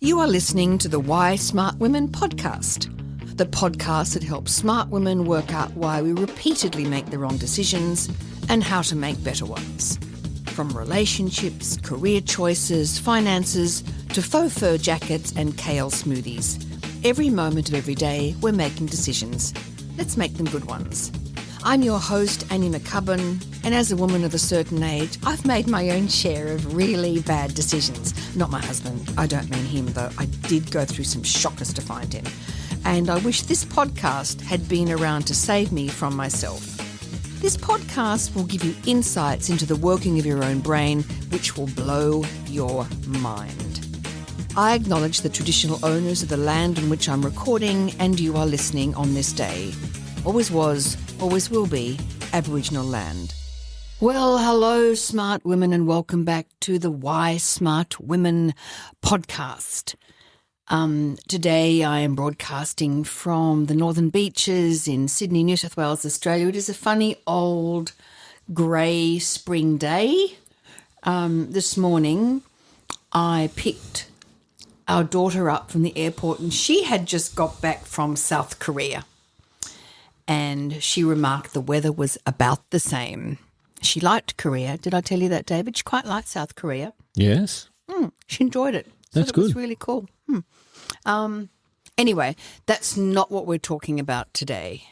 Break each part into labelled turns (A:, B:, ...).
A: You are listening to the Why Smart Women podcast, the podcast that helps smart women work out why we repeatedly make the wrong decisions and how to make better ones. From relationships, career choices, finances, to faux fur jackets and kale smoothies. Every moment of every day, we're making decisions. Let's make them good ones. I'm your host, Annie McCubbin, and as a woman of a certain age, I've made my own share of really bad decisions. Not my husband. I don't mean him, though. I did go through some shockers to find him. And I wish this podcast had been around to save me from myself. This podcast will give you insights into the working of your own brain, which will blow your mind. I acknowledge the traditional owners of the land on which I'm recording and you are listening on this day. Always was, always will be, Aboriginal land. Well, hello, smart women, and welcome back to the Why Smart Women podcast. Today I am broadcasting from the Northern Beaches in Sydney, New South Wales, Australia. It is a funny old grey spring day. This morning I picked our daughter up from the airport and she had just got back from South Korea. And she remarked the weather was about the same. She liked Korea. Did I tell you that, David? She quite liked South Korea.
B: Yes.
A: She enjoyed it.
B: That's good.
A: It was really cool. Anyway, that's not what we're talking about today.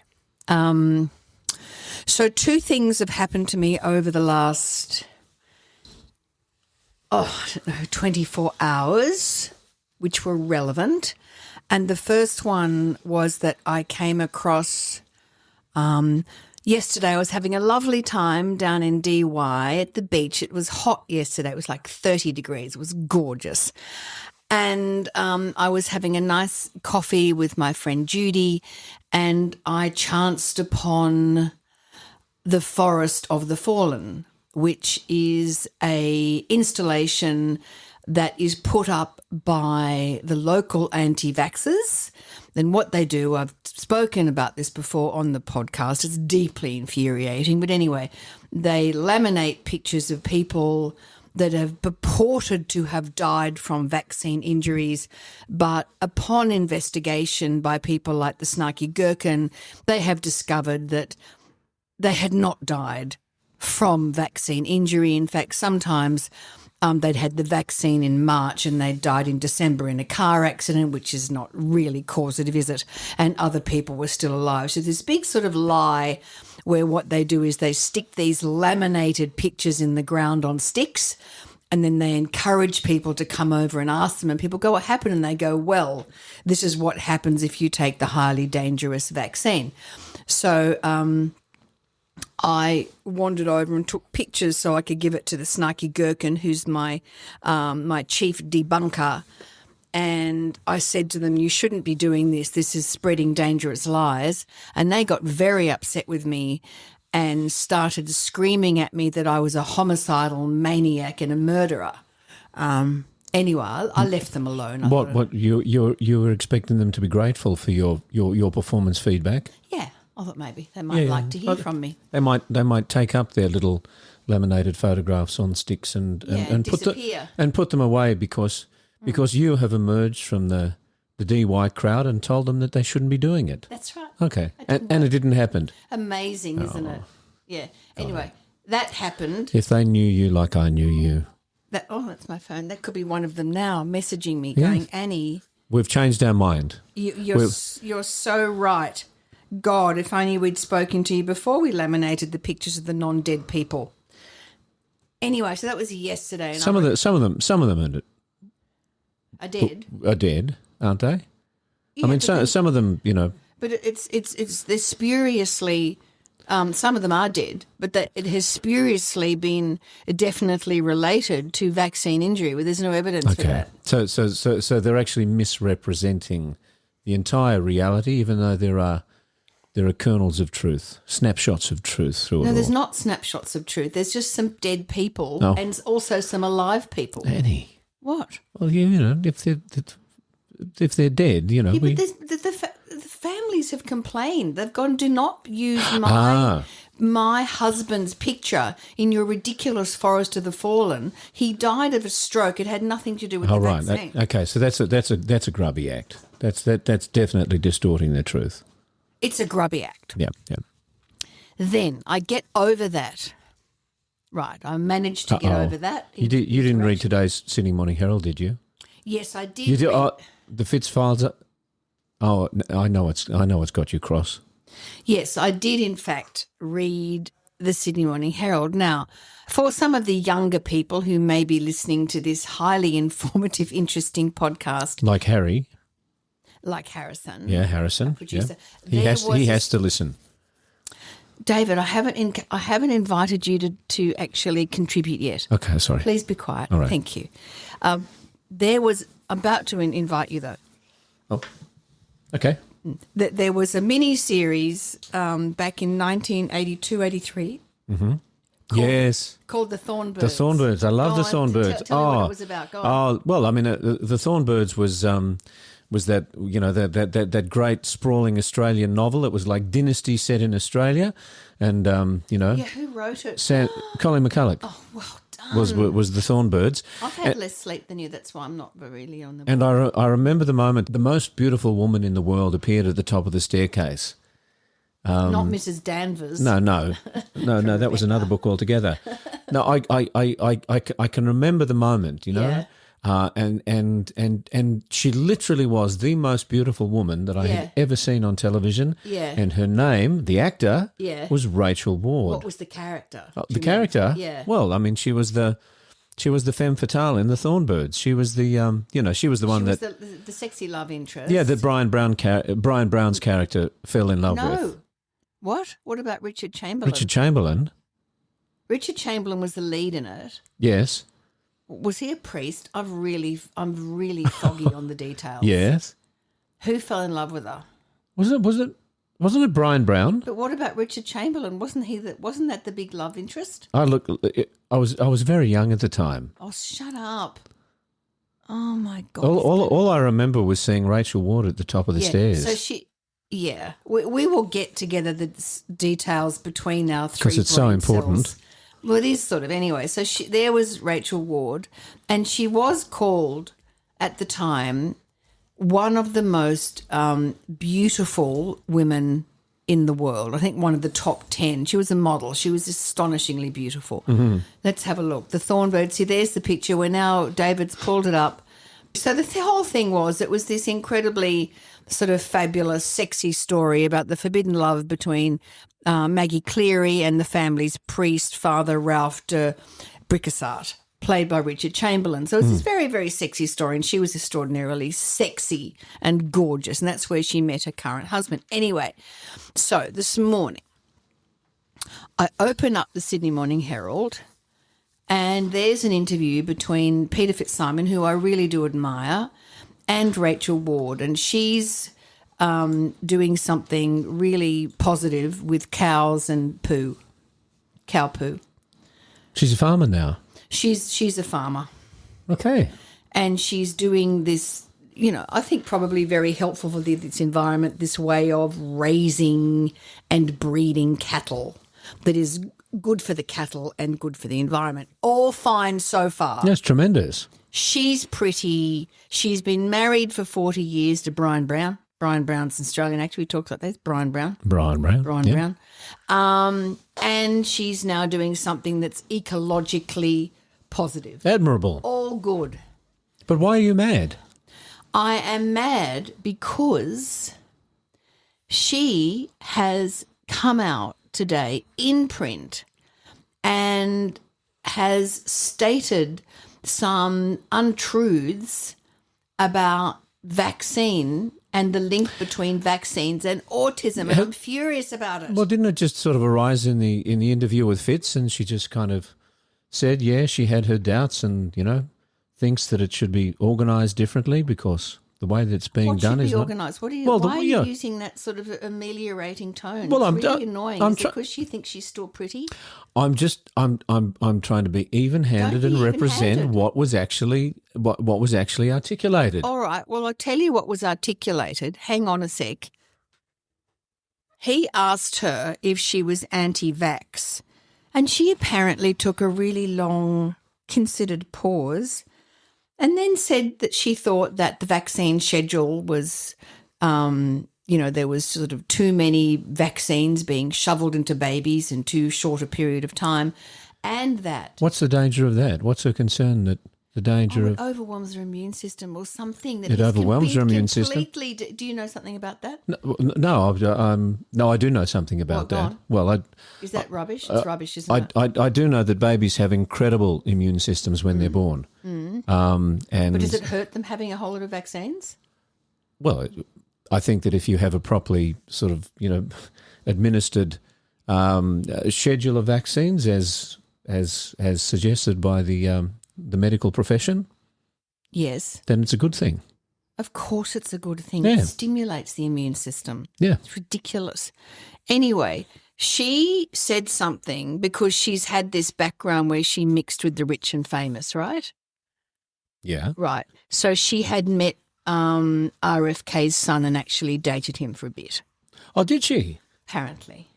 A: So two things have happened to me over the last, 24 hours, which were relevant. And the first one was that I came across... yesterday I was having a lovely time down in DY at the beach. It was hot yesterday. It was like 30 degrees. It was gorgeous. And I was having a nice coffee with my friend Judy and I chanced upon The Forest of the Fallen, which is a installation that is put up by the local anti-vaxxers. And what they do, I've spoken about this before on the podcast, it's deeply infuriating. But anyway, they laminate pictures of people that have purported to have died from vaccine injuries, but upon investigation by people like the Snarky Gherkin, they have discovered that they had not died from vaccine injury. In fact, sometimes they'd had the vaccine in March and they died in December in a car accident, which is not really causative, is it? And other people were still alive. So this big sort of lie where what they do is they stick these laminated pictures in the ground on sticks and then they encourage people to come over and ask them and people go, what happened? And they go, well, this is what happens if you take the highly dangerous vaccine. So I wandered over and took pictures so I could give it to the Snarky Gherkin, who's my chief debunker. And I said to them, you shouldn't be doing this. This is spreading dangerous lies. And they got very upset with me and started screaming at me that I was a homicidal maniac and a murderer. Anyway, I left them alone.
B: You were expecting them to be grateful for your performance feedback?
A: Yeah. I thought maybe they might like to hear from me.
B: They might take up their little laminated photographs on sticks and put them away because you have emerged from the DY crowd and told them that they shouldn't be doing it.
A: That's right.
B: Okay, and it didn't happen.
A: Amazing, isn't it? Yeah. Anyway, that happened.
B: If they knew you like I knew you.
A: That's my phone. That could be one of them now messaging me going, Annie.
B: We've changed our mind.
A: You're so right. God, if only we'd spoken to you before we laminated the pictures of the non-dead people. Anyway, so that was yesterday. And
B: some of them
A: are dead.
B: Are dead, aren't they?
A: Yeah,
B: I mean, some of them,
A: But they're spuriously. Some of them are dead, but it has spuriously been definitely related to vaccine injury. Where there's no evidence for that.
B: So they're actually misrepresenting the entire reality, even though there are kernels of truth, snapshots of truth through it all.
A: No, there's not snapshots of truth. There's just some dead people and also some alive people.
B: Annie.
A: What?
B: Well, if they're dead,
A: Yeah, but the families have complained. They've gone, do not use my my husband's picture in your ridiculous Forest of the Fallen. He died of a stroke. It had nothing to do with the vaccine.
B: Okay, so that's a grubby act. That's definitely distorting the truth.
A: It's a grubby act.
B: Yeah.
A: Then I get over that. Right, I managed to get over that.
B: You didn't read today's Sydney Morning Herald, did you?
A: Yes, I did.
B: You did. The Fitz files. I know it's got you cross.
A: Yes, I did in fact read the Sydney Morning Herald. Now, for some of the younger people who may be listening to this highly informative, interesting podcast,
B: like Harry,
A: like Harrison,
B: Harrison,
A: producer,
B: yeah. He has to listen.
A: David, I haven't invited you to actually contribute yet.
B: Okay, sorry.
A: Please be quiet.
B: All right.
A: Thank you. There was about to invite you though.
B: Oh, okay.
A: There was a mini series back in 1982-83.
B: Mm-hmm. Yes.
A: Called The Thornbirds.
B: The Thornbirds. I love the Thornbirds.
A: Tell me what it was about. Go on.
B: Oh, well, I mean, the Thornbirds was that, you know, that great sprawling Australian novel. It was like Dynasty set in Australia, and you know.
A: Yeah, who wrote it?
B: Colin McCulloch.
A: Oh, well done.
B: Was the Thornbirds.
A: I've had less sleep than you. That's why I'm not really on the.
B: And I remember the moment the most beautiful woman in the world appeared at the top of the staircase.
A: Not Mrs. Danvers.
B: No, that was another book altogether. No, I can remember the moment, you know.
A: Yeah.
B: And she literally was the most beautiful woman that I had ever seen on television.
A: Yeah.
B: And her name, the actor, was Rachel Ward.
A: What was the character?
B: The character?
A: Yeah.
B: Well, I mean, she was the femme fatale in the Thornbirds. She was the she was the one that
A: the sexy love interest.
B: Yeah, that Brian Brown's character fell in love with.
A: No. What? What about Richard Chamberlain? Richard Chamberlain was the lead in it.
B: Yes.
A: Was he a priest? I'm really foggy on the details.
B: Yes.
A: Who fell in love with her?
B: Wasn't it Brian Brown?
A: But what about Richard Chamberlain? Wasn't that the big love interest?
B: I was very young at the time.
A: Oh, shut up. Oh my God.
B: All I remember was seeing Rachel Ward at the top of the stairs.
A: So we will get together the details between our three
B: because it's so important.
A: Cells. Well, it is sort of anyway. So there was Rachel Ward, and she was called at the time one of the most beautiful women in the world. I think one of the top 10. She was a model. She was astonishingly beautiful. Mm-hmm. Let's have a look. The Thornbirds. See, there's the picture where now David's pulled it up. So the whole thing was it was this incredibly sort of fabulous, sexy story about the forbidden love between Maggie Cleary and the family's priest, Father Ralph de Bricassart, played by Richard Chamberlain. So it's this very, very sexy story, and she was extraordinarily sexy and gorgeous, and that's where she met her current husband. Anyway, so this morning I open up the Sydney Morning Herald, and there's an interview between Peter Fitzsimon, who I really do admire, and Rachel Ward, and she's doing something really positive with cows and poo, cow poo.
B: She's a farmer now.
A: She's a farmer.
B: Okay.
A: And she's doing this, you know, I think probably very helpful for this environment, this way of raising and breeding cattle that is good for the cattle and good for the environment. All fine so far.
B: That's tremendous. She's
A: pretty. She's been married for 40 years to Brian Brown. Brian Brown's an Australian actor. We talked about this. Brian Brown. Brown. And she's now doing something that's ecologically positive.
B: Admirable.
A: All good.
B: But why are you mad?
A: I am mad because she has come out today in print and has stated some untruths about vaccine and the link between vaccines and autism, and I'm furious about it.
B: Well, didn't it just sort of arise in the interview with Fitz, and she just kind of said, yeah, she had her doubts and, you know, thinks that it should be organised differently because the way that it's being done is not
A: organised. Why are you using that sort of ameliorating tone?
B: Well,
A: it's really annoying. Is it because she thinks she's still pretty?
B: I'm trying to be even-handed and represent what was actually articulated.
A: All right. Well, I'll tell you what was articulated. Hang on a sec. he asked her if she was anti-vax, and she apparently took a really long, considered pause and then said that she thought that the vaccine schedule was, there was sort of too many vaccines being shoveled into babies in too short a period of time, and that...
B: What's the danger of that? What's her concern that the danger
A: it overwhelms their immune system or something? That
B: it overwhelms their immune system?
A: Do you know something about that?
B: No, I do know something about that.
A: On.
B: Well,
A: is that rubbish? It's rubbish, isn't it?
B: I do know that babies have incredible immune systems when they're born.
A: But does it hurt them having a whole lot of vaccines?
B: Well, I think that if you have a properly sort of, administered schedule of vaccines as suggested by the medical profession,
A: yes,
B: then it's a good thing.
A: Of course it's a good thing.
B: Yeah.
A: It stimulates the immune system.
B: Yeah.
A: It's ridiculous. Anyway, she said something because she's had this background where she mixed with the rich and famous, right?
B: Yeah.
A: Right. So she had met RFK's son and actually dated him for a bit.
B: Oh, did she?
A: Apparently.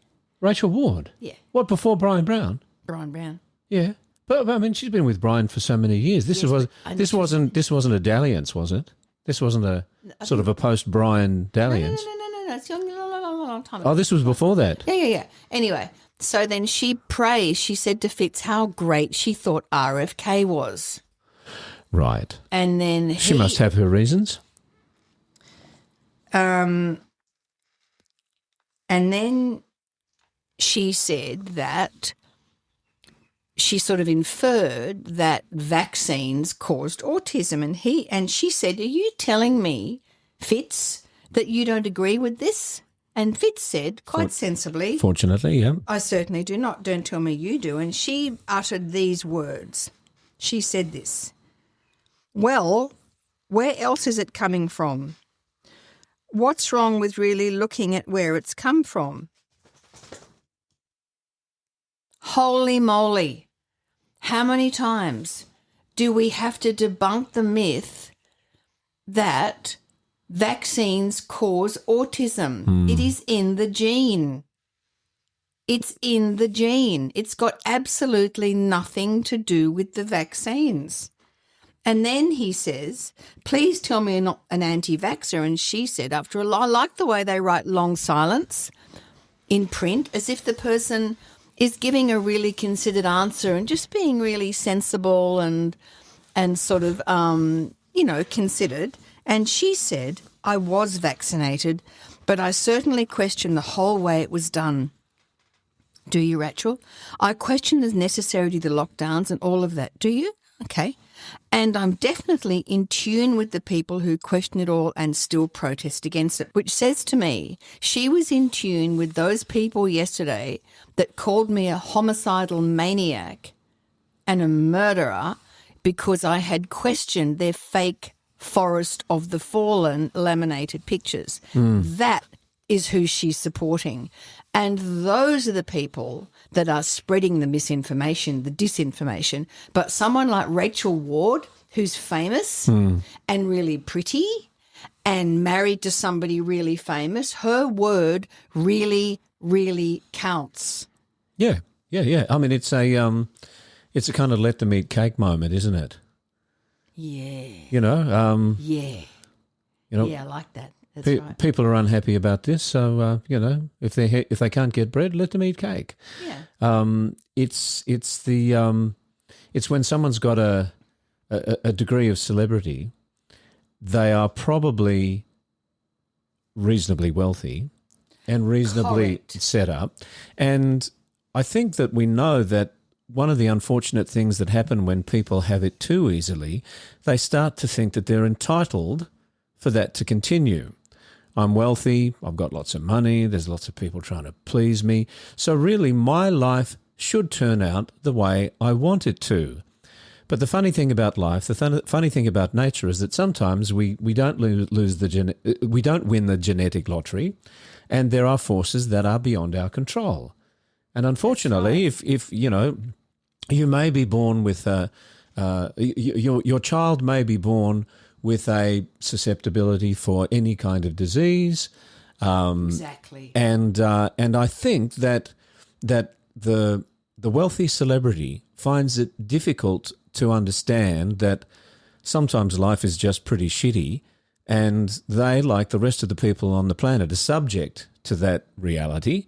B: Rachel Ward?
A: Yeah.
B: What, before Brian Brown?
A: Brian Brown.
B: Yeah. But I mean, she's been with Brian for so many years. This wasn't a dalliance, was it? This wasn't a sort of a post-Brian dalliance.
A: No. It's a long time
B: ago. Oh, this was before that.
A: Yeah. Anyway, so then she praised. She said to Fitz how great she thought RFK was.
B: Right.
A: And then
B: she must have her reasons.
A: And then she said that she sort of inferred that vaccines caused autism, and she said, "Are you telling me, Fitz, that you don't agree with this?" And Fitz said, quite sensibly,
B: "Fortunately, yeah,
A: I certainly do not. Don't tell me you do." And she uttered these words. She said this: "Well, where else is it coming from? What's wrong with really looking at where it's come from?" Holy moly. How many times do we have to debunk the myth that vaccines cause autism? It is in the gene. It's in the gene. It's got absolutely nothing to do with the vaccines. And then he says, "Please tell me you're not an anti-vaxxer." And she said, after a lot, I like the way they write long silence in print, as if the person is giving a really considered answer and just being really sensible and sort of, considered. And she said, "I was vaccinated, but I certainly question the whole way it was done." Do you, Rachel? I question the necessity of the lockdowns and all of that. Do you? Okay. And I'm definitely in tune with the people who question it all and still protest against it, which says to me she was in tune with those people yesterday that called me a homicidal maniac and a murderer because I had questioned their fake Forest of the Fallen laminated pictures. That is who she's supporting. And those are the people that are spreading the misinformation, the disinformation. But someone like Rachel Ward, who's famous and really pretty and married to somebody really famous, her word really, really counts.
B: Yeah. I mean, it's a kind of let them eat cake moment, isn't it?
A: Yeah.
B: Yeah,
A: I like that. That's right.
B: People are unhappy about this, so if they can't get bread, let them eat cake.
A: Yeah.
B: It's when someone's got a degree of celebrity, they are probably reasonably wealthy and reasonably set up, and I think that we know that one of the unfortunate things that happen when people have it too easily, they start to think that they're entitled for that to continue. I'm wealthy, I've got lots of money, there's lots of people trying to please me. So really my life should turn out the way I want it to. But the funny thing about life, the funny thing about nature is that sometimes we don't we don't win the genetic lottery, and there are forces that are beyond our control. And unfortunately, if you may be born with your child may be born with a susceptibility for any kind of disease,
A: Exactly.
B: And I think that the wealthy celebrity finds it difficult to understand that sometimes life is just pretty shitty, and they, like the rest of the people on the planet, are subject to that reality,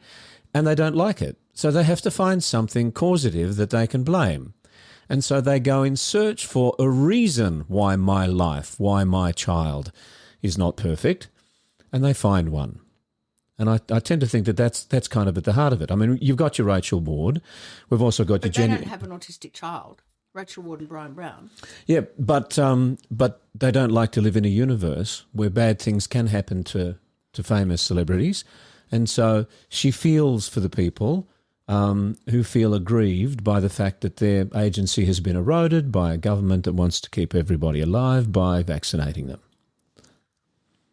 B: and they don't like it. So they have to find something causative that they can blame. And so they go in search for a reason why my life, why my child is not perfect, and they find one. And I tend to think that that's kind of at the heart of it. I mean, you've got your Rachel Ward. We've also got your Jenny.
A: They don't have an autistic child. Rachel Ward and Brian Brown.
B: Yeah, but they don't like to live in a universe where bad things can happen to famous celebrities. And so she feels for the people who feel aggrieved by the fact that their agency has been eroded by a government that wants to keep everybody alive by vaccinating them.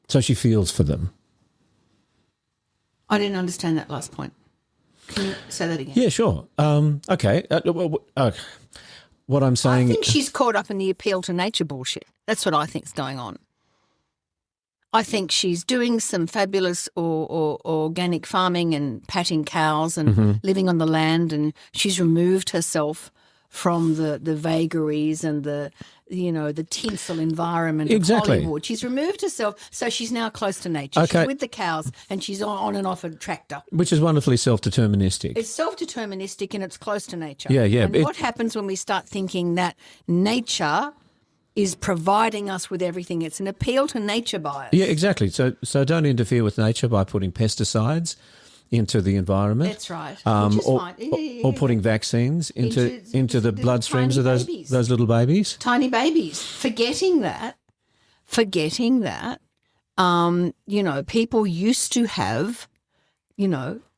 B: So she feels for them.
A: I didn't understand that last point. Can you say that again?
B: Yeah, sure. Okay. What I'm saying...
A: I think she's caught up in the appeal to nature bullshit. That's what I think's going on. I think she's doing some fabulous or organic farming and patting cows and living on the land, and she's removed herself from the vagaries and the tinsel environment of Hollywood. She's removed herself, so she's now close to nature. Okay. She's with the cows and she's on and off a tractor.
B: Which is wonderfully self-deterministic.
A: It's self-deterministic and it's close to nature.
B: Yeah.
A: And what happens when we start thinking that nature is providing us with everything? It's an appeal to nature bias.
B: Yeah, exactly. So don't interfere with nature by putting pesticides into the environment.
A: That's right. Which is fine.
B: Or putting vaccines into the bloodstreams of those little babies.
A: Tiny babies. Forgetting that, people used to have,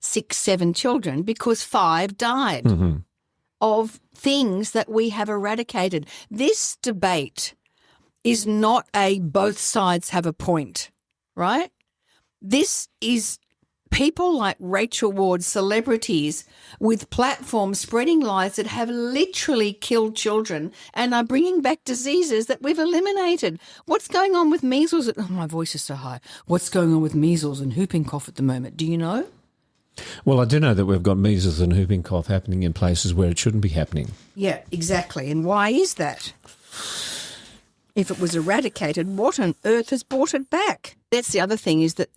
A: 6, 7 children because 5 died of things that we have eradicated. This debate is not a both sides have a point, right? This is people like Rachel Ward, celebrities with platforms spreading lies that have literally killed children and are bringing back diseases that we've eliminated. What's going on with measles? Oh, my voice is so high. What's going on with measles and whooping cough at the moment? Do you know?
B: Well, I do know that we've got measles and whooping cough happening in places where it shouldn't be happening. Yeah,
A: exactly. And why is that? If it was eradicated, what on earth has brought it back? That's the other thing is that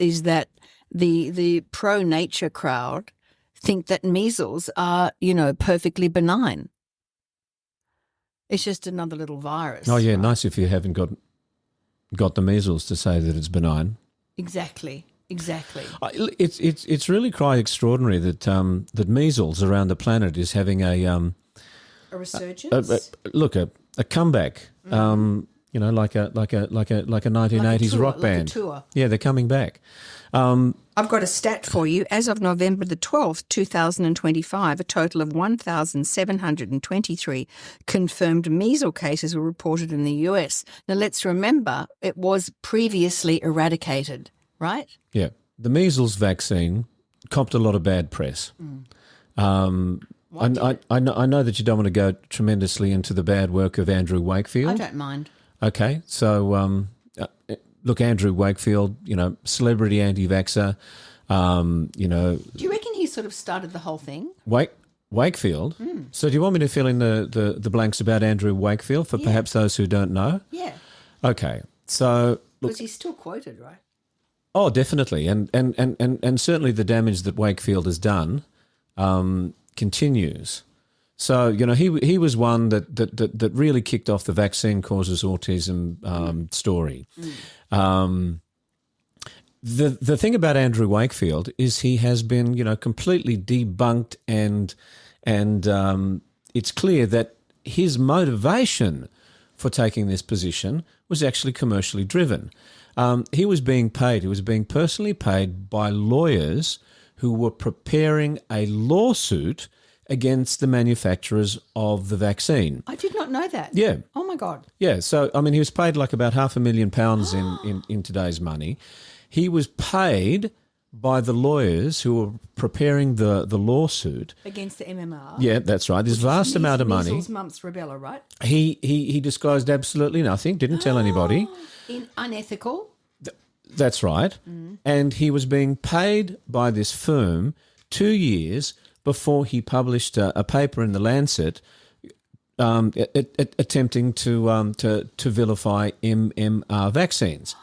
A: the pro-nature crowd think that measles are, perfectly benign. It's just another little virus.
B: Oh, yeah, right? Nice if you haven't got the measles to say that it's benign.
A: Exactly.
B: It's really quite extraordinary that measles around the planet is having a
A: resurgence.
B: A comeback. Like a 1980s rock band.
A: Like a tour.
B: Yeah, they're coming back.
A: I've got a stat for you. As of November the 12th, 2025, a total of 1,723 confirmed measles cases were reported in the US. Now, let's remember, it was previously eradicated, right?
B: Yeah. The measles vaccine copped a lot of bad press. I know that you don't want to go tremendously into the bad work of Andrew Wakefield.
A: I don't mind.
B: Okay, so look, Andrew Wakefield, celebrity anti-vaxxer,
A: Do you reckon he sort of started the whole thing?
B: Wakefield? So do you want me to fill in the blanks about Andrew Wakefield for perhaps those who don't know?
A: Yeah.
B: Okay, so...
A: Because he's still quoted, right?
B: Oh, definitely, and certainly the damage that Wakefield has done continues. So, he was one that really kicked off the vaccine causes autism story. The thing about Andrew Wakefield is he has been, completely debunked, and it's clear that his motivation for taking this position was actually commercially driven. He was being personally paid by lawyers who were preparing a lawsuit against the manufacturers of the vaccine.
A: I did not know that.
B: Yeah.
A: Oh, my God.
B: Yeah, so, he was paid like about £500,000 in today's money. He was paid by the lawyers who were preparing the lawsuit.
A: Against the MMR.
B: Yeah, that's right. This vast amount of money.
A: Measles, mumps, rubella, right?
B: He disclosed absolutely nothing, didn't tell anybody.
A: Unethical.
B: That's right. And he was being paid by this firm 2 years before he published a paper in the Lancet attempting to vilify MMR vaccines.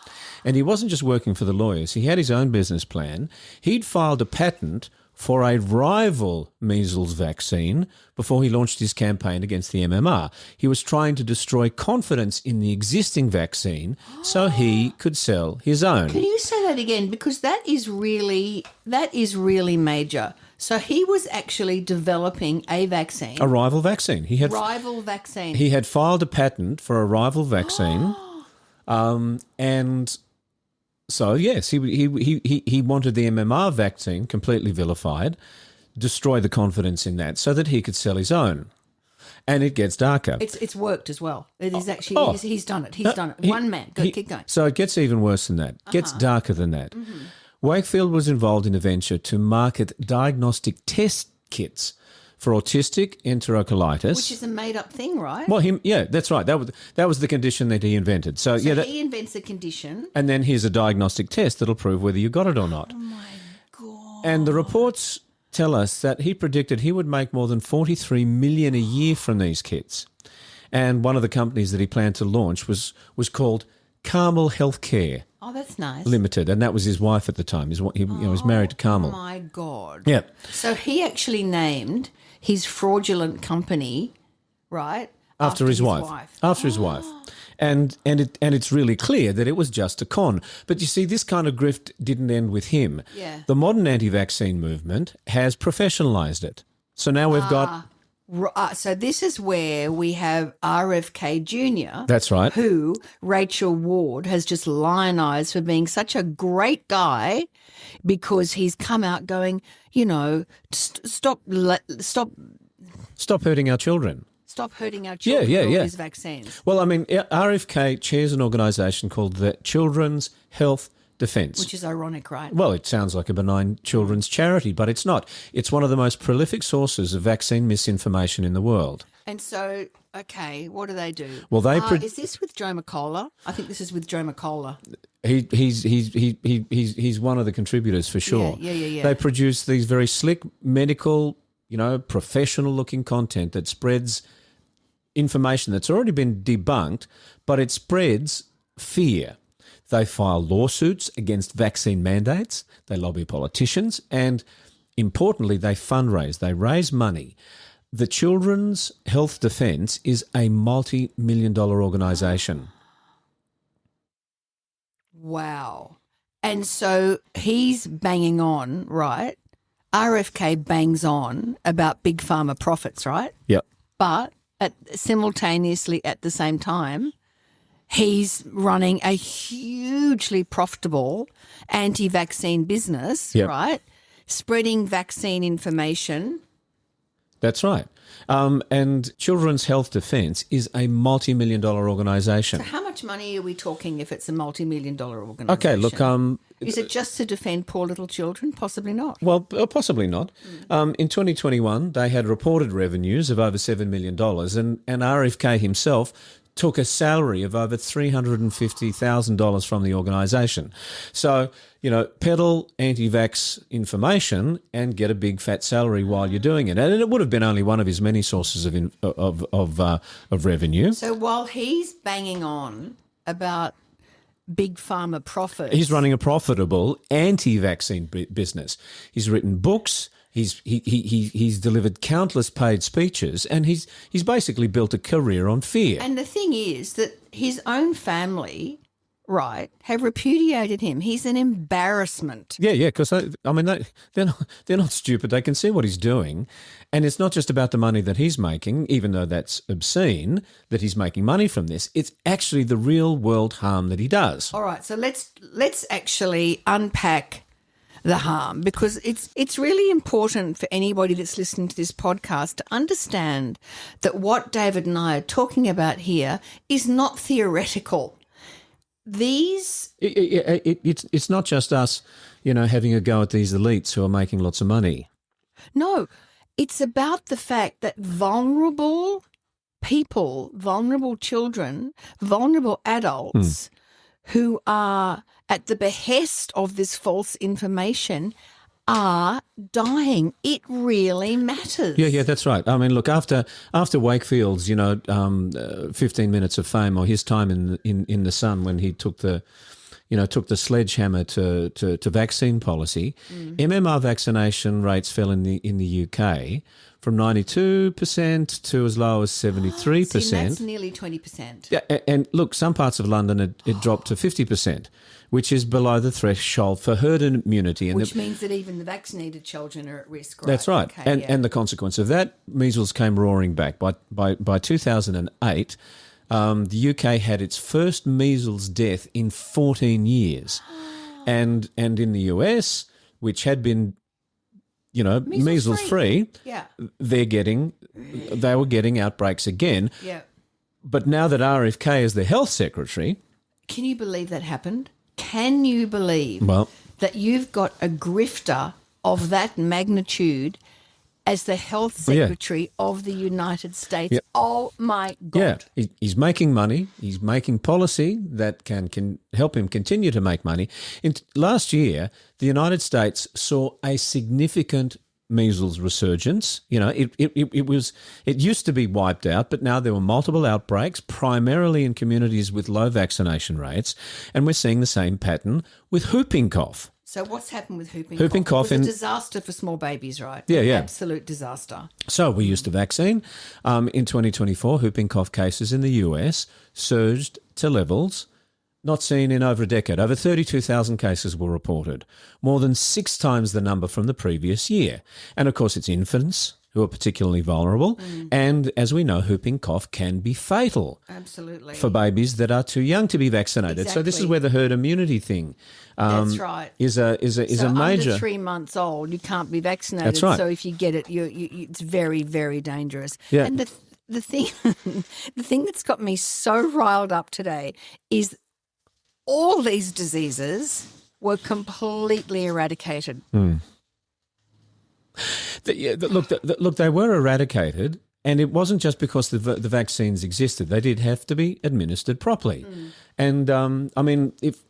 B: And he wasn't just working for the lawyers. He had his own business plan. He'd filed a patent for a rival measles vaccine before he launched his campaign against the MMR. He was trying to destroy confidence in the existing vaccine so he could sell his own.
A: Can you say that again? Because that is really major. So he was actually developing a vaccine.
B: A rival vaccine. He had filed a patent for a rival vaccine. And so, yes, he wanted the MMR vaccine completely vilified, destroy the confidence in that so that he could sell his own. And it gets darker.
A: It's worked as well. It is actually he's done it. He's done it. One man. Keep going.
B: So it gets even worse than that. It gets darker than that. Mm-hmm. Wakefield was involved in a venture to market diagnostic test kits for autistic enterocolitis,
A: which is a made-up thing, right?
B: Well, that's right. That was the condition that he invented. So
A: he invents a condition,
B: and then here's a diagnostic test that'll prove whether you got it or not.
A: Oh my God!
B: And the reports tell us that he predicted he would make more than $43 million a year from these kits. And one of the companies that he planned to launch was called Carmel Healthcare.
A: Oh, that's nice.
B: Limited, and that was his wife at the time. He was married to Carmel.
A: Oh my God!
B: Yeah.
A: So he actually named his fraudulent company, right?
B: After his wife. After his wife. And it's really clear that it was just a con. But you see, this kind of grift didn't end with him.
A: Yeah.
B: The modern anti-vaccine movement has professionalised it. So now we've got...
A: So this is where we have RFK Jr.
B: That's right.
A: Who Rachel Ward has just lionised for being such a great guy because he's come out going, stop
B: hurting our children.
A: Stop hurting our children with all these vaccines.
B: Well, I mean, RFK chairs an organisation called the Children's Health Defence.
A: Which is ironic, right?
B: Well, it sounds like a benign children's charity, but it's not. It's one of the most prolific sources of vaccine misinformation in the world.
A: And so, okay, what do they do?
B: Well,
A: is this with Joe McCullough? I think this is with Joe McCullough.
B: He's one of the contributors for sure.
A: Yeah.
B: They produce these very slick medical, professional-looking content that spreads information that's already been debunked, but it spreads fear. They file lawsuits against vaccine mandates. They lobby politicians. And importantly, they fundraise. They raise money. The Children's Health Defence is a multi-million-dollar organisation.
A: Wow. And so he's banging on, right? RFK bangs on about big pharma profits, right?
B: Yep.
A: But simultaneously at the same time, he's running a hugely profitable anti-vaccine business, right? Spreading vaccine information.
B: That's right. And Children's Health Defence is a multi-million-dollar organisation.
A: So how much money are we talking if it's a multi-million-dollar organisation?
B: Okay, look...
A: is it just to defend poor little children? Possibly not.
B: Well, possibly not. In 2021, they had reported revenues of over $7 million, and RFK himself took a salary of over $350,000 from the organisation. So, peddle anti-vax information and get a big fat salary while you're doing it. And it would have been only one of his many sources of revenue.
A: So while he's banging on about big pharma profits,
B: he's running a profitable anti-vaccine business. He's written books. He's delivered countless paid speeches, and he's basically built a career on fear.
A: And the thing is that his own family, right, have repudiated him. He's an embarrassment.
B: Yeah, because they're not stupid. They can see what he's doing, and it's not just about the money that he's making, even though that's obscene that he's making money from this. It's actually the real world harm that he does.
A: All right, so let's actually unpack the harm, because it's really important for anybody that's listening to this podcast to understand that what David and I are talking about here is not theoretical.
B: It's not just us, having a go at these elites who are making lots of money.
A: No, it's about the fact that vulnerable people, vulnerable children, vulnerable adults who are at the behest of this false information are dying. It really matters.
B: Yeah, that's right. I mean, look, after Wakefield's, 15 minutes of fame, or his time in the sun when he took the sledgehammer to vaccine policy, MMR vaccination rates fell in the UK from 92% to as low as 73%.
A: See, that's nearly 20%.
B: Yeah, and look, some parts of London it dropped to 50%, which is below the threshold for herd immunity.
A: Which means that even the vaccinated children are at risk, right?
B: That's right.
A: Okay,
B: and the consequence of that, measles came roaring back. By 2008, the UK had its first measles death in 14 years. And in the US, which had been, measles free, they were getting outbreaks again.
A: Yeah.
B: But now that RFK is the health secretary...
A: Can you believe that happened? Can you believe that you've got a grifter of that magnitude as the health secretary of the United States? Yeah. Oh, my God.
B: Yeah, he's making money. He's making policy that can help him continue to make money. Last year, the United States saw a significant measles resurgence. It used to be wiped out, but now there were multiple outbreaks, primarily in communities with low vaccination rates, and we're seeing the same pattern with whooping cough.
A: So what's happened with whooping
B: cough?
A: It was a disaster for small babies, right?
B: Yeah.
A: Absolute disaster.
B: So we used a vaccine. In 2024, whooping cough cases in the US surged to levels not seen in over a decade. Over 32,000 cases were reported, more than 6 times the number from the previous year. And of course, it's infants who are particularly vulnerable. And as we know, whooping cough can be fatal.
A: Absolutely.
B: For babies that are too young to be vaccinated.
A: Exactly.
B: So this is where the herd immunity thing
A: that's right.
B: is a major.
A: Under 3 months old, you can't be vaccinated.
B: That's right.
A: So if you get it, it's very, very dangerous.
B: Yeah.
A: And the thing, the thing that's got me so riled up today is all these diseases were completely eradicated.
B: Look, they were eradicated, and it wasn't just because the vaccines existed. They did have to be administered properly. And if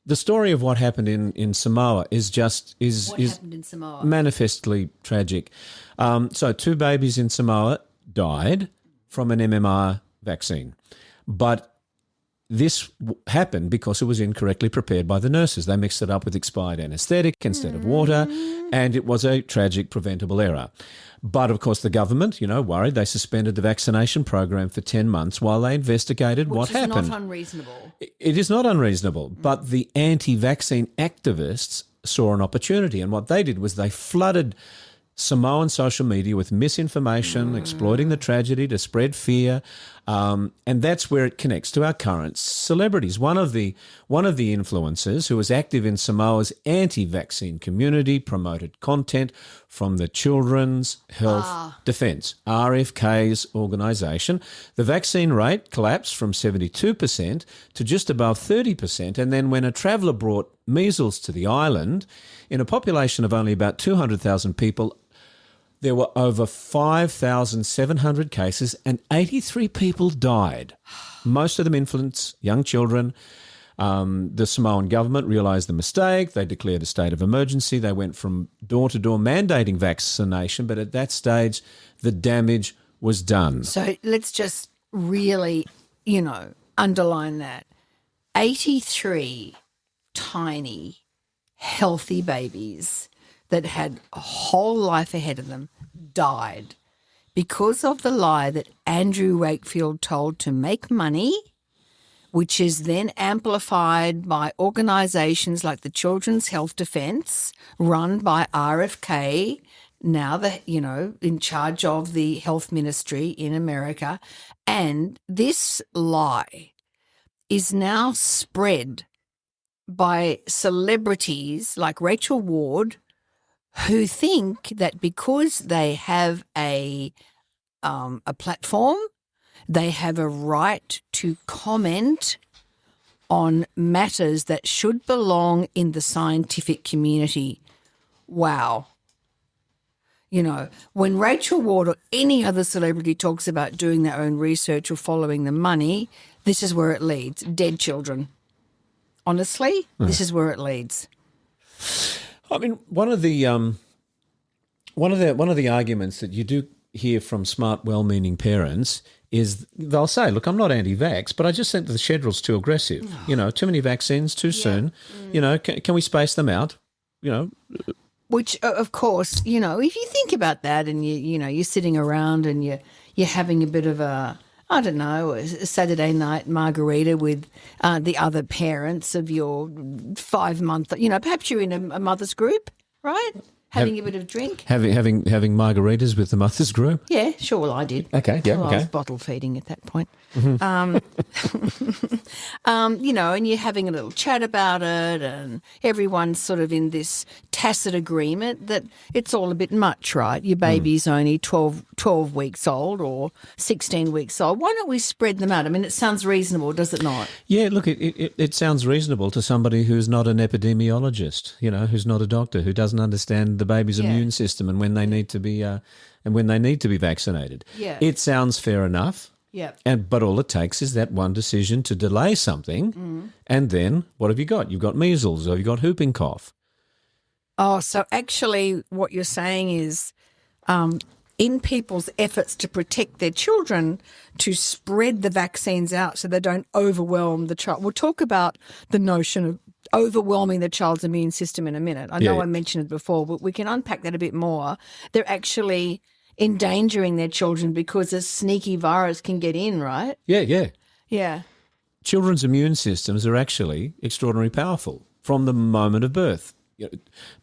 B: the story of what happened in Samoa is
A: happened in Samoa?
B: Manifestly tragic. So 2 babies in Samoa died from an MMR vaccine, but this happened because it was incorrectly prepared by the nurses. They mixed it up with expired anaesthetic instead of water, and it was a tragic preventable error. But, of course, the government, worried. They suspended the vaccination program for 10 months while they investigated what happened.
A: Which is not unreasonable.
B: It is not unreasonable, but the anti-vaccine activists saw an opportunity, and what they did was they flooded Samoan social media with misinformation, exploiting the tragedy to spread fear, and that's where it connects to our current celebrities. One of the influencers who was active in Samoa's anti-vaccine community promoted content from the Children's Health Defence, RFK's organisation. The vaccine rate collapsed from 72% to just above 30%, and then when a traveller brought measles to the island, in a population of only about 200,000 people, there were over 5,700 cases and 83 people died. Most of them infants, young children. The Samoan government realised the mistake. They declared a state of emergency. They went from door to door mandating vaccination, but at that stage, the damage was done.
A: So let's just really, underline that. 83 tiny, healthy babies that had a whole life ahead of them died because of the lie that Andrew Wakefield told to make money, which is then amplified by organisations like the Children's Health Defence, run by RFK, now in charge of the health ministry in America. And this lie is now spread by celebrities like Rachel Ward, who think that because they have a platform, they have a right to comment on matters that should belong in the scientific community. Wow. When Rachel Ward or any other celebrity talks about doing their own research or following the money, this is where it leads: dead children. honestly, this is where it leads.
B: I mean, one of the arguments that you do hear from smart, well-meaning parents is they'll say, "Look, I'm not anti-vax, but I just think the schedule's too aggressive. Too many vaccines too soon. Can we space them out?
A: Which, of course, if you think about that, and you're sitting around and you're having a bit of a, I don't know, a Saturday night margarita with the other parents of your 5-month, perhaps you're in a mother's group, right? Having a bit of drink.
B: Having margaritas with the mothers group?
A: Yeah, sure. Well, I did.
B: Okay, yeah,
A: I was bottle feeding at that point. And you're having a little chat about it, and everyone's sort of in this tacit agreement that it's all a bit much, right? Your baby's only 12 weeks old or 16 weeks old. Why don't we spread them out? I mean, it sounds reasonable, does it not?
B: Yeah, look, it sounds reasonable to somebody who's not an epidemiologist, who's not a doctor, who doesn't understand the baby's immune system and when they need to be vaccinated.
A: Yeah.
B: It sounds fair enough.
A: Yeah.
B: But all it takes is that one decision to delay something, and then what have you got? You've got measles, or you've got whooping cough.
A: Oh, so actually what you're saying is in people's efforts to protect their children, to spread the vaccines out so they don't overwhelm the child. We'll talk about the notion of overwhelming the child's immune system in a minute. I know I mentioned it before, but we can unpack that a bit more. They're actually endangering their children because a sneaky virus can get in, right?
B: Yeah.
A: Yeah.
B: Children's immune systems are actually extraordinarily powerful from the moment of birth.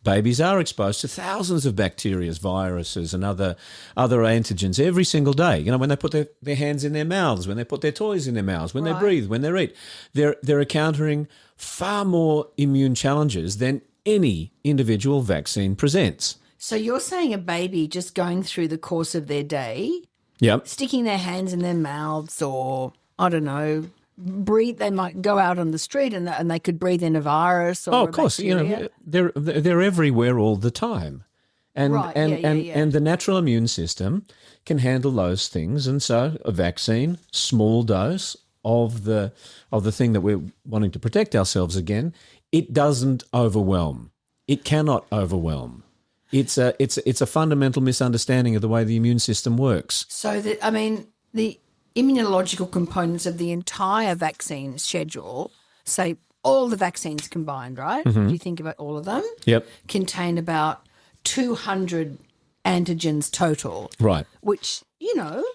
B: Babies are exposed to thousands of bacteria, viruses, and other antigens every single day. When they put their hands in their mouths, when they put their toys in their mouths, when they breathe, when they eat, they're encountering far more immune challenges than any individual vaccine presents.
A: So you're saying a baby just going through the course of their day, sticking their hands in their mouths, or I don't know, breathe. They might go out on the street and they could breathe in a virus. Or
B: of course, they're everywhere all the time, and the natural immune system can handle those things, and so a vaccine, small dose of the thing that we're wanting to protect ourselves against, it doesn't overwhelm. It cannot overwhelm. It's a fundamental misunderstanding of the way the immune system works.
A: So the immunological components of the entire vaccine schedule, say all the vaccines combined, right? If you think about all of them, contain about 200 antigens total.
B: Right.
A: Which,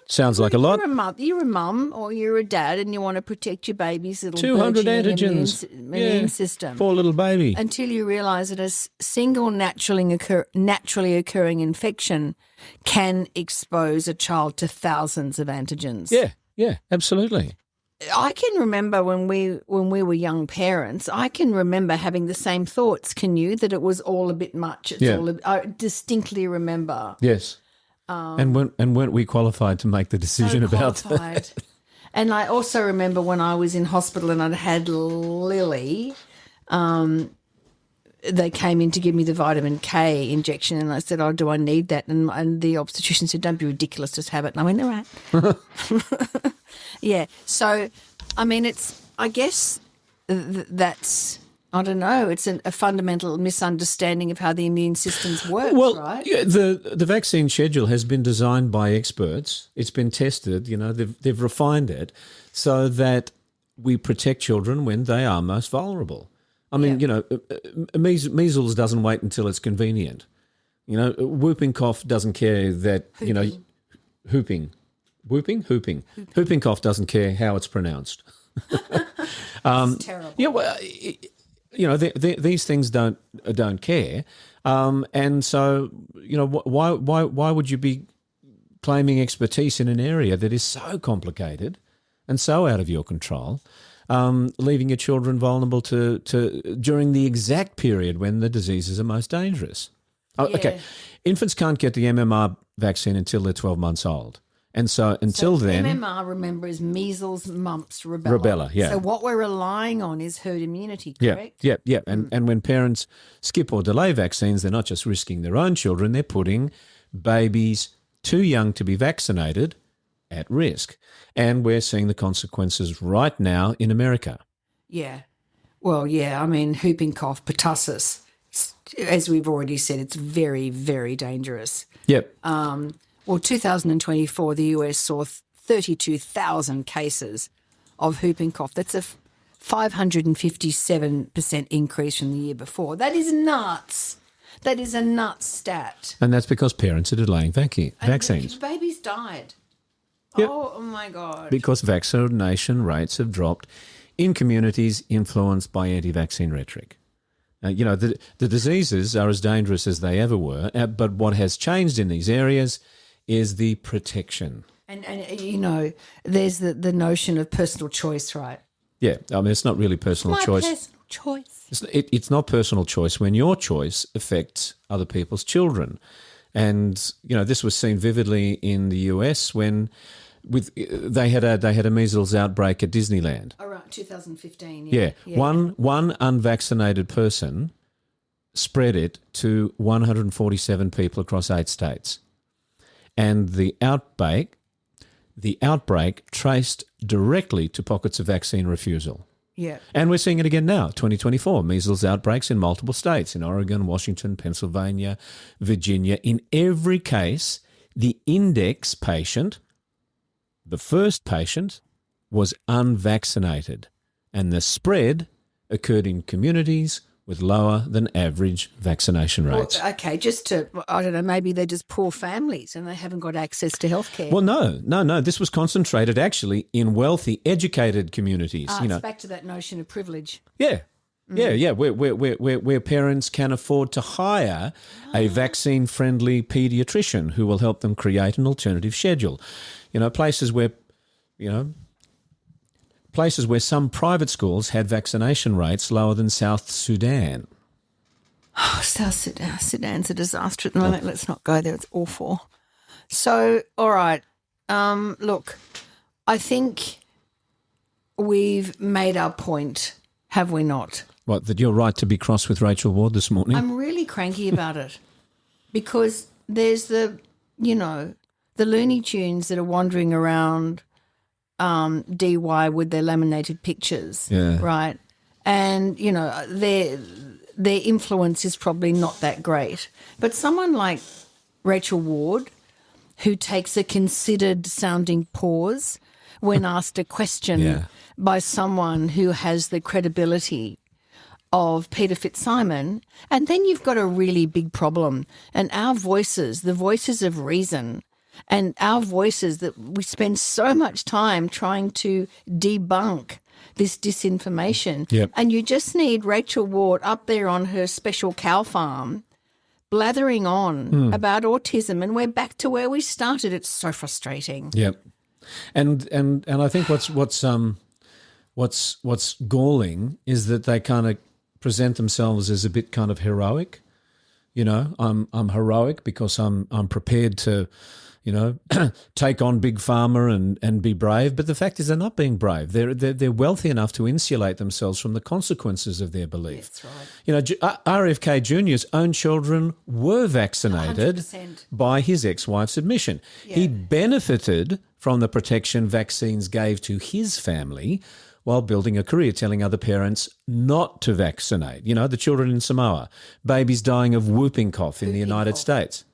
B: sounds like a lot.
A: You're a mum or you're a dad and you want to protect your baby's little
B: 200 antigens
A: immune system.
B: Poor little baby.
A: Until you realise that a single naturally occurring infection can expose a child to thousands of antigens.
B: Yeah, absolutely.
A: I can remember when we were young parents, I can remember having the same thoughts, can you, that it was all a bit much. I distinctly remember.
B: Yes. And weren't we qualified to make the decision about that?
A: And I also remember when I was in hospital and I'd had Lily, they came in to give me the vitamin K injection, and I said, "Oh, do I need that?" And the obstetrician said, "Don't be ridiculous, just have it." And I went, "All right." Yeah. So, I guess that's, I don't know, it's a fundamental misunderstanding of how the immune systems work, right?
B: Yeah, the vaccine schedule has been designed by experts. It's been tested, they've refined it so that we protect children when they are most vulnerable. Measles doesn't wait until it's convenient. Whooping cough doesn't care that, whooping cough doesn't care how it's pronounced.
A: It's terrible.
B: Yeah, well, these things don't care, and so why would you be claiming expertise in an area that is so complicated and so out of your control, leaving your children vulnerable to during the exact period when the diseases are most dangerous? Okay, infants can't get the MMR vaccine until they're 12 months old. And so until then...
A: MMR, remember, is measles, mumps, rubella.
B: Yeah.
A: So what we're relying on is herd immunity, correct?
B: Yeah. And when parents skip or delay vaccines, they're not just risking their own children, they're putting babies too young to be vaccinated at risk. And we're seeing the consequences right now in America.
A: Yeah. Well, yeah, I mean, whooping cough, pertussis, as we've already said, it's very, very dangerous.
B: Yep.
A: 2024, the US saw 32,000 cases of whooping cough. That's a 557% increase from the year before. That is nuts. That is a nuts stat.
B: And that's because parents are delaying vaccines.
A: Babies died.
B: Yep.
A: Oh, my God.
B: Because vaccination rates have dropped in communities influenced by anti-vaccine rhetoric. The diseases are as dangerous as they ever were, but what has changed in these areas is the protection.
A: And there's the notion of personal choice, right?
B: Yeah, I mean, it's not really personal choice.
A: Personal choice.
B: It's not personal choice when your choice affects other people's children. And, this was seen vividly in the US when they had a measles outbreak at Disneyland.
A: Oh, right, 2015.
B: Yeah. One unvaccinated person spread it to 147 people across 8 states. And the outbreak traced directly to pockets of vaccine refusal.
A: Yeah.
B: And we're seeing it again now, 2024, measles outbreaks in multiple states, in Oregon, Washington, Pennsylvania, Virginia. In every case, the index patient, the first patient, was unvaccinated, and the spread occurred in communities with lower than average vaccination rates.
A: Well, okay, I don't know, maybe they're just poor families and they haven't got access to healthcare.
B: Well, no. This was concentrated actually in wealthy, educated communities.
A: It's back to that notion of privilege.
B: Yeah. Yeah, where parents can afford to hire a vaccine-friendly paediatrician who will help them create an alternative schedule. Places where some private schools had vaccination rates lower than South Sudan.
A: Oh, South Sudan. Sudan's a disaster at the moment. Let's not go there. It's awful. So, all right. Look, I think we've made our point, have we not?
B: What, that you're right to be cross with Rachel Ward this morning?
A: I'm really cranky about it because there's the Looney Tunes that are wandering around DY with their laminated pictures, right? And, their influence is probably not that great. But someone like Rachel Ward, who takes a considered sounding pause when asked a question by someone who has the credibility of Peter Fitzsimon, and then you've got a really big problem. And our voices, the voices of reason, and our voices that we spend so much time trying to debunk this disinformation.
B: Yep.
A: And you just need Rachel Ward up there on her special cow farm blathering on about autism, and we're back to where we started. It's so frustrating.
B: Yep. And I think what's galling is that they kind of present themselves as a bit kind of heroic. I'm heroic because I'm prepared to take on Big Pharma and be brave. But the fact is they're not being brave. They're wealthy enough to insulate themselves from the consequences of their belief.
A: That's right.
B: RFK Jr.'s own children were vaccinated
A: 100%.
B: by his ex-wife's admission.
A: Yeah.
B: He benefited from the protection vaccines gave to his family while building a career telling other parents not to vaccinate. The children in Samoa, babies dying of whooping cough in the United States.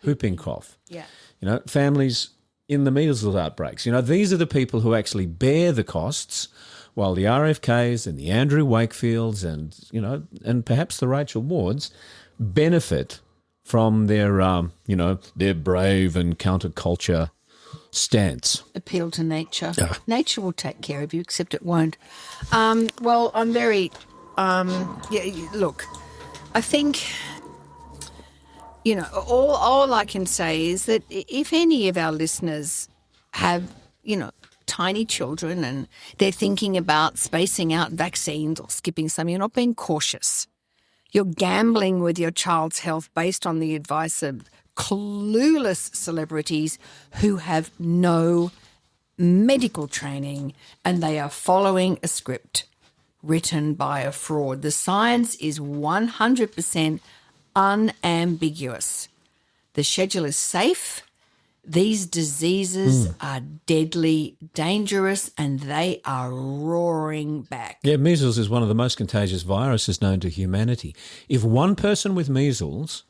B: Whooping cough.
A: Yeah.
B: Families in the measles outbreaks. These are the people who actually bear the costs, while the RFKs and the Andrew Wakefields and perhaps the Rachel Wards benefit from their brave and counterculture stance.
A: Appeal to nature. Nature will take care of you, except it won't. Well, I'm very... look, I think... all I can say is that if any of our listeners have, tiny children and they're thinking about spacing out vaccines or skipping some, you're not being cautious. You're gambling with your child's health based on the advice of clueless celebrities who have no medical training and they are following a script written by a fraud. The science is 100% unambiguous. The schedule is safe These diseases are deadly, dangerous, and they are roaring back.
B: Yeah, measles is one of the most contagious viruses known to humanity. If one person with measles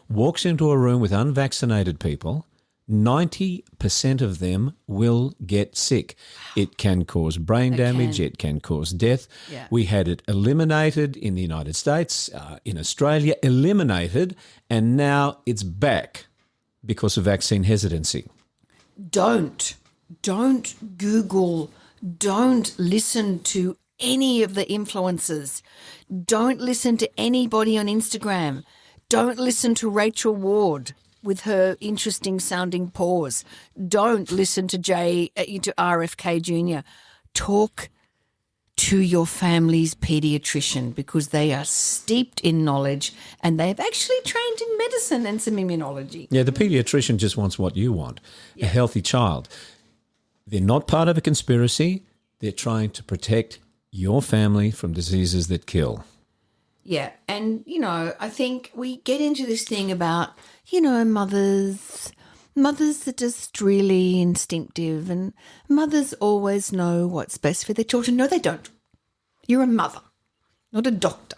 B: walks into a room with unvaccinated people, 90% of them will get sick. It can cause brain damage. It can cause death.
A: Yeah.
B: We had it eliminated in the United States, in Australia, eliminated, and now it's back because of vaccine hesitancy.
A: Don't Google, don't listen to any of the influencers. Don't listen to anybody on Instagram. Don't listen to Rachel Ward with her interesting sounding pause. Don't listen to RFK Jr. Talk to your family's pediatrician because they are steeped in knowledge and they've actually trained in medicine and some immunology.
B: Yeah, the pediatrician just wants what you want, a healthy child. They're not part of a conspiracy. They're trying to protect your family from diseases that kill.
A: Yeah, and, I think we get into this thing about, mothers are just really instinctive and mothers always know what's best for their children. No, they don't. You're a mother, not a doctor.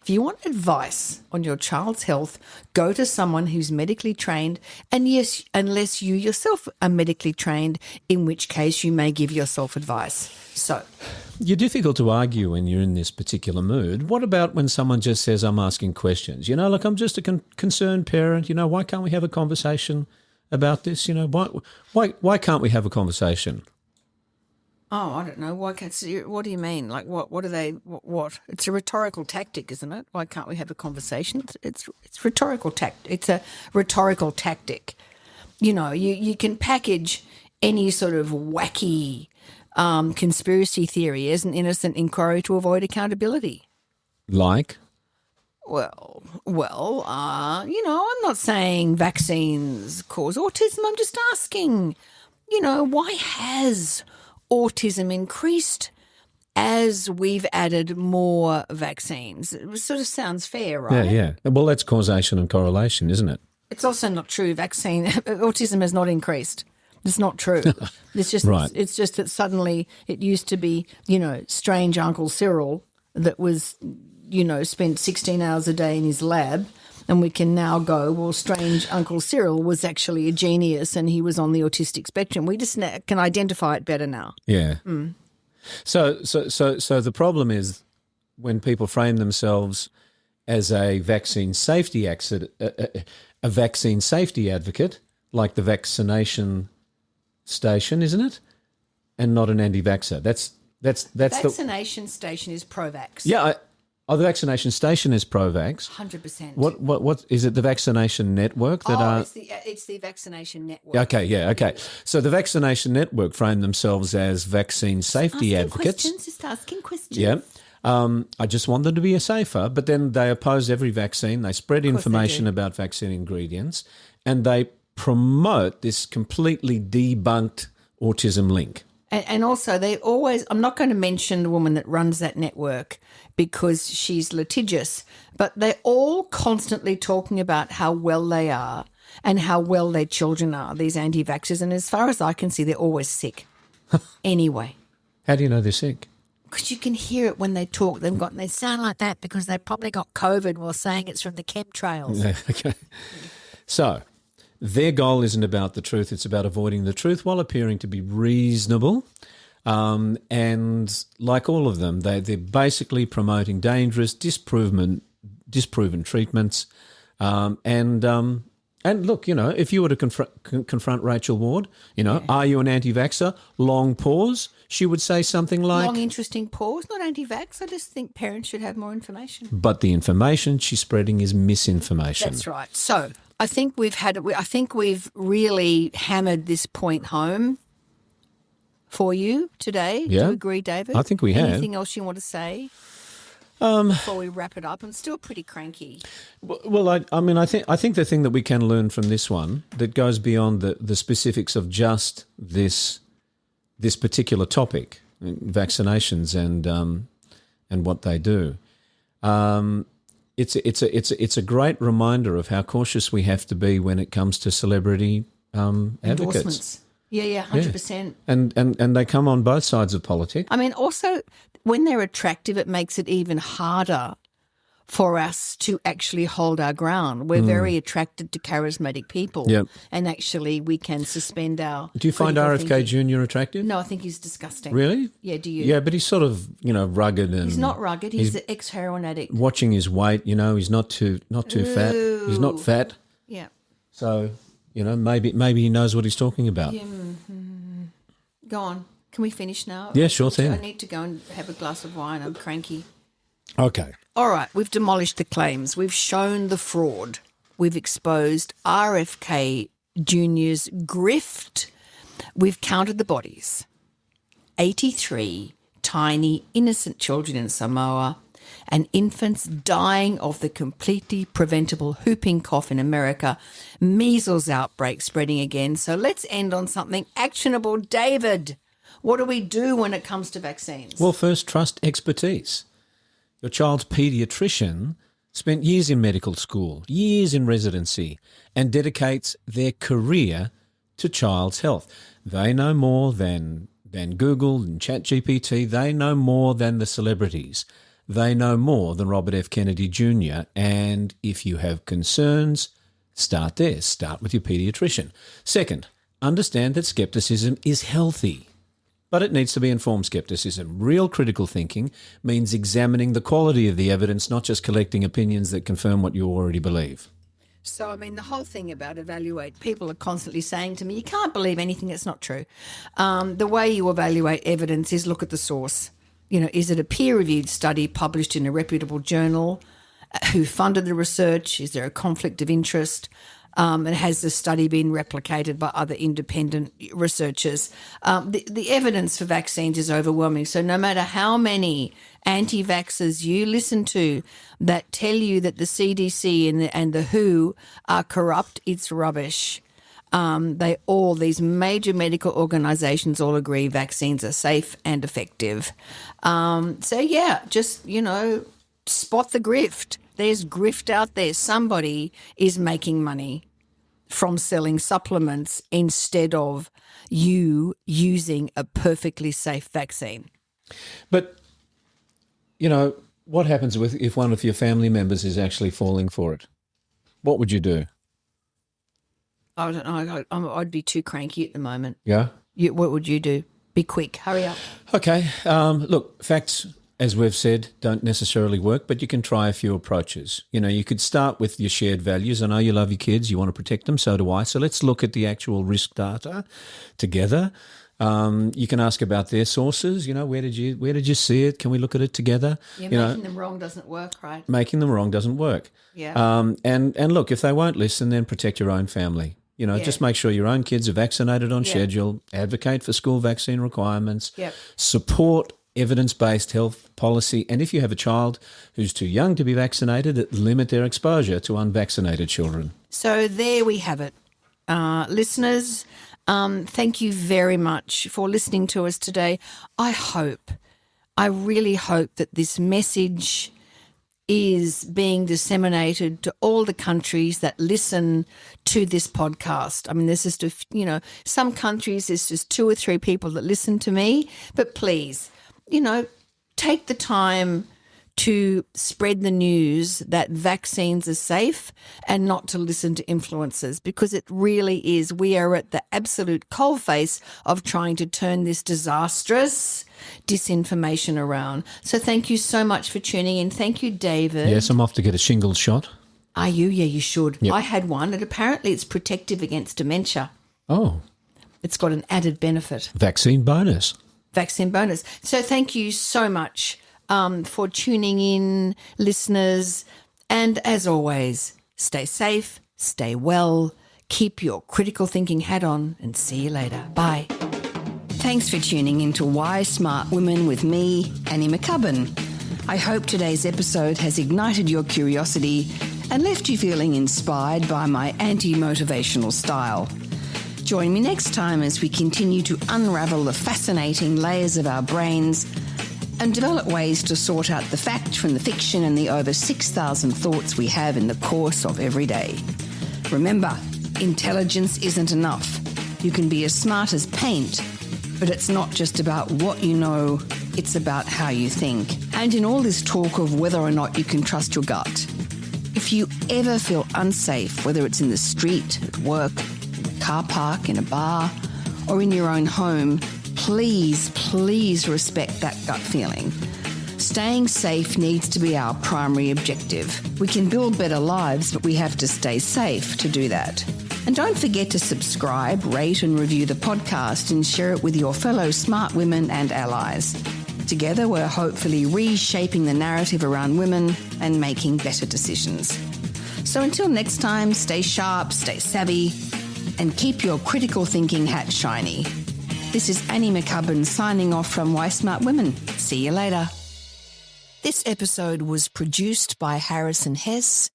A: If you want advice on your child's health, go to someone who's medically trained. And yes, unless you yourself are medically trained, in which case you may give yourself advice. So
B: you're difficult to argue when you're in this particular mood. What about when someone just says, I'm asking questions? Look, I'm just a concerned parent. Why can't we have a conversation about this? Why can't we have a conversation?
A: Oh, I don't know. Why can't? What do you mean? Like what? What are they? What? It's a rhetorical tactic, isn't it? Why can't we have a conversation? It's rhetorical tact. It's a rhetorical tactic. You can package any sort of wacky conspiracy theory as an innocent inquiry to avoid accountability.
B: Like?
A: Well, I'm not saying vaccines cause autism. I'm just asking, why has autism increased as we've added more vaccines? It sort of sounds fair, right?
B: Yeah. Well, that's causation and correlation, isn't it?
A: It's also not true. Autism has not increased. It's not true. It's just
B: right.
A: It's just that suddenly it used to be, strange Uncle Cyril that was, spent 16 hours a day in his lab. And we can now go, well, strange Uncle Cyril was actually a genius and he was on the autistic spectrum. We just can identify it better now.
B: Yeah. So the problem is when people frame themselves as a vaccine safety advocate, like the vaccination station, isn't it? And not an anti-vaxxer. That's
A: vaccination station is pro-vax.
B: Yeah. The vaccination station is pro-vax.
A: 100%.
B: What is it? The vaccination network
A: it's the vaccination network.
B: Okay. So the vaccination network framed themselves as vaccine safety advocates.
A: Just asking questions.
B: Yeah. I just want them to be safer, but then they oppose every vaccine. They spread information about vaccine ingredients, and they promote this completely debunked autism link.
A: And also, I'm not going to mention the woman that runs that network because she's litigious, but they're all constantly talking about how well they are and how well their children are, these anti-vaxxers. And as far as I can see, they're always sick. Anyway.
B: How do you know they're sick?
A: Because you can hear it when they talk. They sound like that because they probably got COVID while saying it's from the chemtrails.
B: Okay. So their goal isn't about the truth. It's about avoiding the truth while appearing to be reasonable. And like all of them, they're basically promoting dangerous, disproven treatments. And look, if you were to confront Rachel Ward, are you an anti-vaxxer? Long pause. She would say something like...
A: Long, interesting pause, not anti-vax. I just think parents should have more information.
B: But the information she's spreading is misinformation.
A: That's right. So I think we've really hammered this point home for you today.
B: Yeah.
A: Do you agree, David?
B: I think we have.
A: Anything else you want to say before we wrap it up? I'm still pretty cranky.
B: Well, I think the thing that we can learn from this one that goes beyond the specifics of just this particular topic, vaccinations and what they do. It's a great reminder of how cautious we have to be when it comes to celebrity advocates.
A: Endorsements. Yeah, 100%.
B: And they come on both sides of politics.
A: I mean, also, when they're attractive, it makes it even harder for us to actually hold our ground. We're very attracted to charismatic people.
B: Yep.
A: And actually we can suspend our...
B: Do you find RFK Jr. attractive?
A: No, I think he's disgusting.
B: Really?
A: Yeah, do you?
B: Yeah, but he's sort of, rugged and...
A: He's not rugged. He's an ex-heroin addict.
B: Watching his weight, he's not too fat. He's not fat.
A: Yeah.
B: So, maybe he knows what he's talking about.
A: Yeah. Go on. Can we finish now?
B: Yeah, sure thing.
A: I need to go and have a glass of wine. I'm cranky.
B: Okay.
A: All right, we've demolished the claims. We've shown the fraud. We've exposed RFK Jr.'s grift. We've counted the bodies. 83 tiny, innocent children in Samoa and infants dying of the completely preventable whooping cough in America, measles outbreak spreading again. So let's end on something actionable. David, what do we do when it comes to vaccines?
B: Well, first, trust expertise. Your child's paediatrician spent years in medical school, years in residency, and dedicates their career to child's health. They know more than Google and ChatGPT. They know more than the celebrities. They know more than Robert F. Kennedy Jr. And if you have concerns, start there. Start with your paediatrician. Second, understand that skepticism is healthy. But it needs to be informed skepticism. Real critical thinking means examining the quality of the evidence, not just collecting opinions that confirm what you already believe.
A: So, I mean, the whole thing about evaluate, people are constantly saying to me, you can't believe anything that's not true. The way you evaluate evidence is look at the source. Is it a peer-reviewed study published in a reputable journal? Who funded the research? Is there a conflict of interest? And has the study been replicated by other independent researchers? The evidence for vaccines is overwhelming. So no matter how many anti-vaxxers you listen to that tell you that the CDC and the WHO are corrupt, it's rubbish. These major medical organisations all agree vaccines are safe and effective. Spot the grift. There's grift out there. Somebody is making money from selling supplements instead of you using a perfectly safe vaccine.
B: But, what happens if one of your family members is actually falling for it? What would you do?
A: I don't know. I'd be too cranky at the moment.
B: Yeah?
A: What would you do? Be quick. Hurry up.
B: Okay. Look, facts, as we've said, don't necessarily work, but you can try a few approaches. You could start with your shared values. I know you love your kids. You want to protect them. So do I. So let's look at the actual risk data together. You can ask about their sources. Where did you see it? Can we look at it together?
A: Yeah, making them wrong doesn't work, right?
B: Making them wrong doesn't work.
A: Yeah.
B: And look, if they won't listen, then protect your own family. Just make sure your own kids are vaccinated on schedule, advocate for school vaccine requirements, support evidence-based health policy, and if you have a child who's too young to be vaccinated, limit their exposure to unvaccinated children.
A: So there we have it. Listeners, thank you very much for listening to us today. I really hope that this message is being disseminated to all the countries that listen to this podcast. I mean, there's just some countries there's just 2 or 3 people that listen to me, but please, take the time to spread the news that vaccines are safe and not to listen to influencers, because it really is. We are at the absolute coalface of trying to turn this disastrous disinformation around. So thank you so much for tuning in. Thank you, David.
B: Yes, I'm off to get a shingles shot.
A: Are you? Yeah, you should.
B: Yep.
A: I had one, and apparently it's protective against dementia.
B: Oh.
A: It's got an added benefit.
B: Vaccine bonus.
A: So thank you so much for tuning in, listeners. And as always, stay safe, stay well, keep your critical thinking hat on, and see you later. Bye. Thanks for tuning in to Why Smart Women with me, Annie McCubbin. I hope today's episode has ignited your curiosity and left you feeling inspired by my anti-motivational style. Join me next time as we continue to unravel the fascinating layers of our brains and develop ways to sort out the fact from the fiction and the over 6,000 thoughts we have in the course of every day. Remember, Intelligence isn't enough. You can be as smart as paint, but it's not just about what you know, it's about how you think. And in all this talk of whether or not you can trust your gut, if you ever feel unsafe, whether it's in the street, at work, in a car park, in a bar, or in your own home, please respect that gut feeling. Staying safe needs to be our primary objective. We can build better lives, but we have to stay safe to do that. And don't forget to subscribe, rate and review the podcast and share it with your fellow smart women and allies. Together, we're hopefully reshaping the narrative around women and making better decisions. So until next time, stay sharp, stay savvy, and keep your critical thinking hat shiny. This is Annie McCubbin signing off from Why Smart Women. See you later. This episode was produced by Harrison Hess.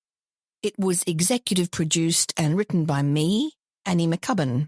A: It was executive produced and written by me, Annie McCubbin.